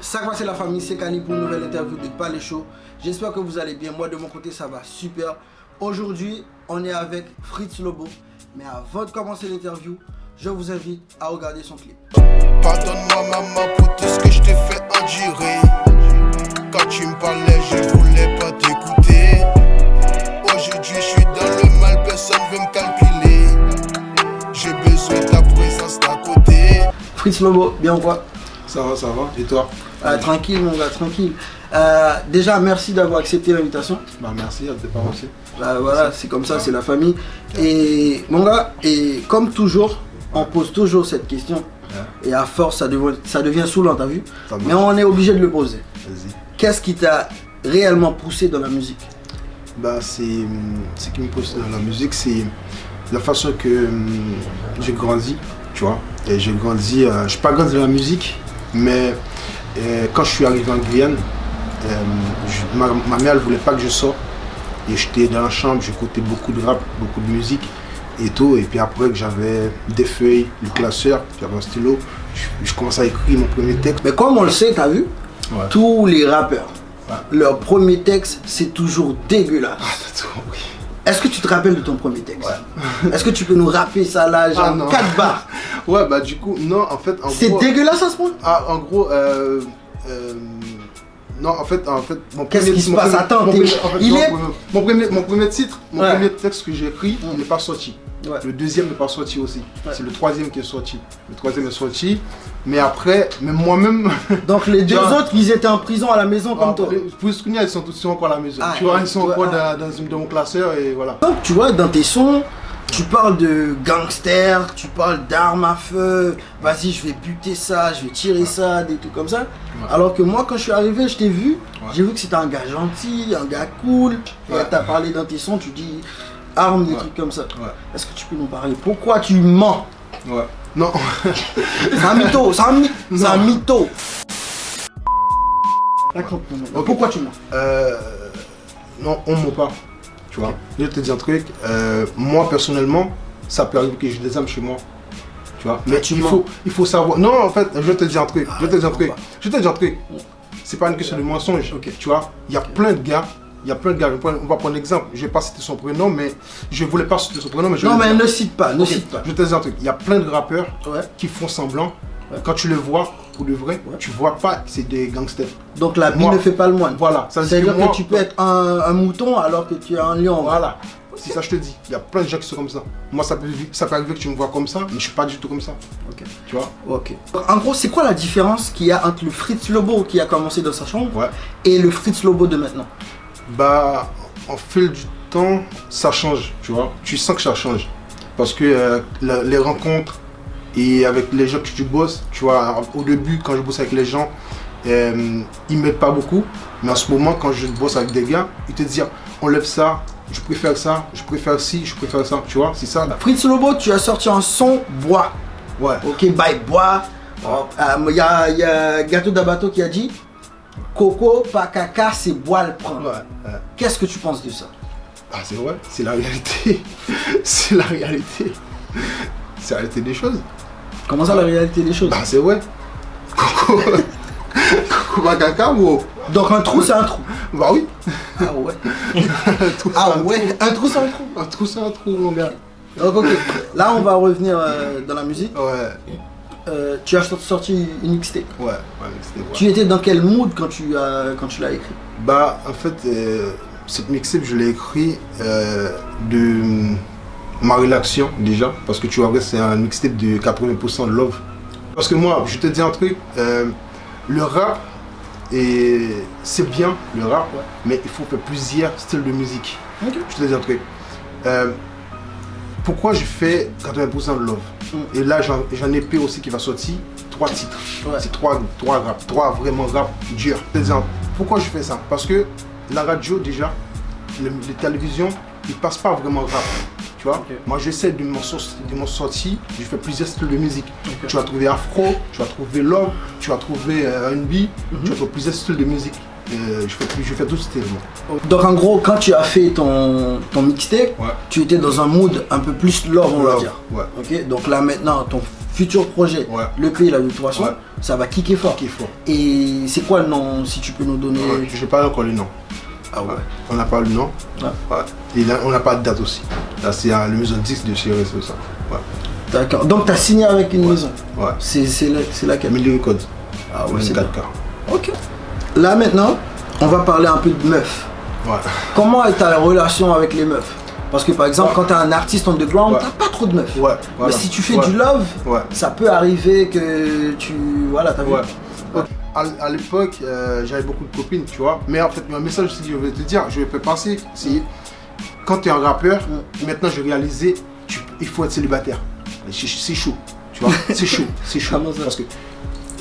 Ça va, c'est la famille, c'est Kali pour une nouvelle interview de Palais Show. J'espère que vous allez bien. Moi, de mon côté, ça va super. Aujourd'hui, on est avec Fritz Lobo. Mais avant de commencer l'interview, je vous invite à regarder son clip. Pardonne-moi maman pour tout ce que je t'ai fait endurer. Quand tu me parlais, je voulais pas t'écouter. Aujourd'hui, je suis dans le mal, personne veut me calculer. J'ai besoin de ta présence d'à côté. Fritz Lobo, bien ou quoi? Ça va, et toi? Tranquille mon gars, tranquille. Déjà, merci d'avoir accepté l'invitation. Bah merci, elle t'est pas aussi. Voilà, c'est comme ça, c'est la famille. Et mon gars, et comme toujours, on pose toujours cette question. Et à force, ça devient saoulant, t'as vu? Mais on est obligé de le poser. Vas-y. Qu'est-ce qui t'a réellement poussé dans la musique? Bah ce qui me pousse dans la musique, c'est la façon que j'ai grandi, tu vois. Et j'ai grandi, je suis pas grandi dans la musique, mais quand je suis arrivé en Guyane, ma mère elle voulait pas que je sorte. Et j'étais dans la chambre, j'écoutais beaucoup de rap, beaucoup de musique et tout. Et puis après que j'avais des feuilles, le classeur, j'avais un stylo, je commençais à écrire mon premier texte. Mais comme on le sait, t'as vu, Ouais. tous les rappeurs, leur premier texte, c'est toujours dégueulasse. Oui. Est-ce que tu te rappelles de ton premier texte? Ouais. Est-ce que tu peux nous rapper ça là, genre non. 4 barres? Ouais, bah du coup, non, en fait, C'est gros, dégueulasse à ce point? en gros, non, en fait, mon Qu'est-ce premier- qui se mon passe? premier- Attends, mon t'es- premier- en fait, il non, est- mon premier titre, mon Ouais. premier texte que j'ai écrit, il n'est pas sorti. Ouais. Le deuxième n'est pas sorti aussi. Ouais. C'est le troisième qui est sorti. Le troisième est sorti, mais après, même moi-même. Donc les deux Tu vois, autres, ils étaient en prison à la maison comme toi. Pour ce qu'ils sont tous encore à la maison. Ah, Tu vois, ils sont ouais, encore ah. dans mon classeur et voilà. Donc tu vois, dans tes sons, tu parles de gangster, tu parles d'armes à feu, vas-y je vais buter ça, je vais tirer ça, des trucs comme ça. Alors que moi quand je suis arrivé, je t'ai vu, j'ai vu que c'était un gars gentil, un gars cool. Et t'as parlé dans tes sons, tu dis armes, des trucs comme ça. Ouais. Est-ce que tu peux nous parler? Pourquoi tu mens? Ouais. Non. C'est un mytho, c'est un mytho. Raconte-moi. Ok. Pourquoi tu mens? Non, on ment pas. Tu vois. Je vais te dire un truc. Moi personnellement, ça peut arriver que j'ai des âmes chez moi. Tu vois. Mais tu il mens. faut savoir. Non, en fait, je vais te dire un truc. Je vais te dire un truc. pourquoi? Je vais te dire un truc. C'est pas une question de mensonge. Ok. Tu vois. Il y a plein de gars. On va prendre l'exemple. Je vais pas citer son prénom, mais je voulais pas citer son prénom, mais je Non vais mais le dire. ne cite pas, ne Ok, cite pas. Je vais te dire un truc. Il y a plein de rappeurs Ouais. qui font semblant. Ouais. Quand tu le vois pour de vrai, Ouais. tu vois pas que c'est des gangsters. Donc la vie Moi- ne fait pas le moine. Voilà. Ça veut dire C'est-à-dire que moi- que tu peux être un mouton alors que tu es un lion. Voilà, c'est ça que je te dis. Il y a plein de gens qui sont comme ça. Moi, ça peut arriver que tu me vois comme ça, mais je suis pas du tout comme ça. Ok. Tu vois? Ok. En gros, c'est quoi la différence qu'il y a entre le Fritz Lobo qui a commencé dans sa chambre Ouais. et le Fritz Lobo de maintenant? Bah, en fil du temps, ça change, tu vois. Tu sens que ça change. Parce que les rencontres et avec les gens que tu bosses, tu vois, au début, quand je bosse avec les gens, ils m'aident pas beaucoup. Mais en ce moment, quand je bosse avec des gars, ils te disent, enlève ça, je préfère ça, je préfère ci, je préfère ça, tu vois, c'est ça. Fritz Lobo, tu as sorti un son bois. Ouais. Ok, bye bois. Il y a Gâteau d'Abato qui a dit Coco, pas caca, c'est bois le prend. Ouais. Qu'est-ce que tu penses de ça? Ah, c'est vrai, c'est la réalité. C'est la réalité. C'est la réalité des choses. Comment ça, la réalité des choses? Bah, c'est vrai. Coco. Coco Bakaka, bro. Donc un trou, c'est un trou. Bah oui. Ah ouais. Tout Ah ça, ouais, un trou, c'est un trou. Un trou, c'est un trou, mon gars. Donc ok, là on va revenir dans la musique. Ouais. Tu as sorti une mixtape. Ouais, c'était vrai. Tu étais dans quel mood quand tu l'as écrit? Bah, en fait, cette mixtape, je l'ai écrit de ma relaxation déjà. Parce que tu vois, c'est un mixtape de 80% de love. Parce que moi, je te dis un truc, le rap, c'est bien, le rap, mais il faut faire plusieurs styles de musique. Ok. Je te dis un truc. Pourquoi je fais 80% de love? Et là, j'en ai peu aussi qui va sortir. 3 titres. Ouais. C'est 3 rap. 3 vraiment rap dur. Pourquoi je fais ça? Parce que la radio, déjà, les télévisions, ils passent pas vraiment rap. Tu vois? Ok. Moi, j'essaie de m'en sortir. Je fais plusieurs styles de musique. Tu vas trouver afro, tu vas trouver love, tu vas trouver R&B, tu vas trouver plusieurs styles de musique. Je fais tout ce style. Donc en gros, quand tu as fait ton mixtape, Ouais. tu étais dans un mood un peu plus love, on va dire. Ouais. Ok. Donc là maintenant, ton futur projet, Ouais. le pays, là, de toute façon, Ouais. ça va kicker fort. Qui est fort. Et c'est quoi le nom, si tu peux nous donner? Ouais, je n'ai pas encore le nom. Ah ouais. On n'a pas le nom. Ouais. Ouais. Et là, on n'a pas de date aussi. Là, c'est le maison de disque de chez c'est ça. Ouais. D'accord. Donc tu as signé avec une maison. Ouais. C'est laquelle? Million Code. Ah ouais, c'est 4K. Ok. Là maintenant, on va parler un peu de meufs. Ouais. Comment est ta relation avec les meufs? Parce que par exemple, Ouais. quand tu es un artiste underground, Ouais. t'as pas trop de meufs. Ouais. Mais Voilà. si tu fais Ouais. du love, Ouais. ça peut arriver que tu... Voilà, t'as vu? Ouais. À l'époque, j'avais beaucoup de copines, tu vois. Mais en fait, un message aussi que je vais te dire, je vais te passer, c'est quand tu es un rappeur, maintenant je réalisais, il faut être célibataire. C'est chaud, tu vois. C'est chaud, c'est chaud. Comment ça? Parce que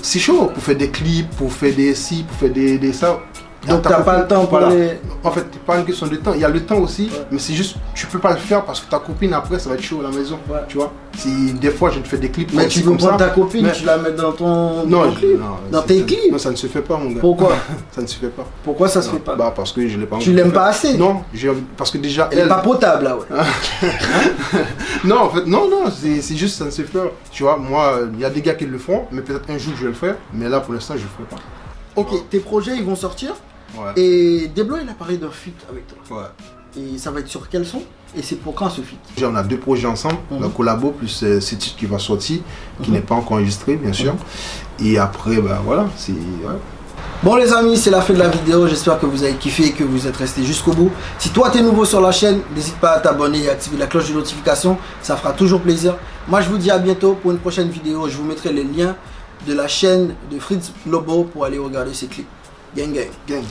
c'est chaud pour faire des clips, pour faire des ci, pour faire des ça. Donc t'as pas le temps pour les... En fait, c'est pas une question de temps. Il y a le temps aussi, Ouais. mais c'est juste, tu peux pas le faire parce que ta copine après, ça va être chaud à la maison, Ouais. tu vois. Si des fois je te fais des clips, Mais aussi tu peux comme prendre ça, ta copine, mais- tu la mets dans ton Non, clip. Dans tes clips. Non, ça ne se fait pas, mon gars. Pourquoi? Ça ne se fait pas. Pourquoi ça se Non. fait pas? Bah parce que je l'ai pas. Tu envie de l'aimes faire. pas assez? Non, parce que déjà Elle est pas potable là, ouais. non, en fait, non, c'est juste ça ne se fait pas. Tu vois, moi, il y a des gars qui le font, mais peut-être un jour je vais le faire, mais là pour l'instant je le ferai pas. Ok, tes projets ils vont sortir Ouais. et Deblo il a parlé d'un feat avec toi. Ouais. Et ça va être sur quel son? Et c'est pour quand ce feat? Déjà, on a 2 projets ensemble, la collabo plus ce titre qui va sortir, qui n'est pas encore enregistré, bien sûr. Et après, bah voilà, c'est. Ouais. Bon les amis, c'est la fin de la vidéo, j'espère que vous avez kiffé et que vous êtes restés jusqu'au bout. Si toi tu es nouveau sur la chaîne, n'hésite pas à t'abonner et activer la cloche de notification, ça fera toujours plaisir. Moi je vous dis à bientôt pour une prochaine vidéo, je vous mettrai les liens de la chaîne de Fritz Lobo pour aller regarder ses clips. Gang gang. Gang.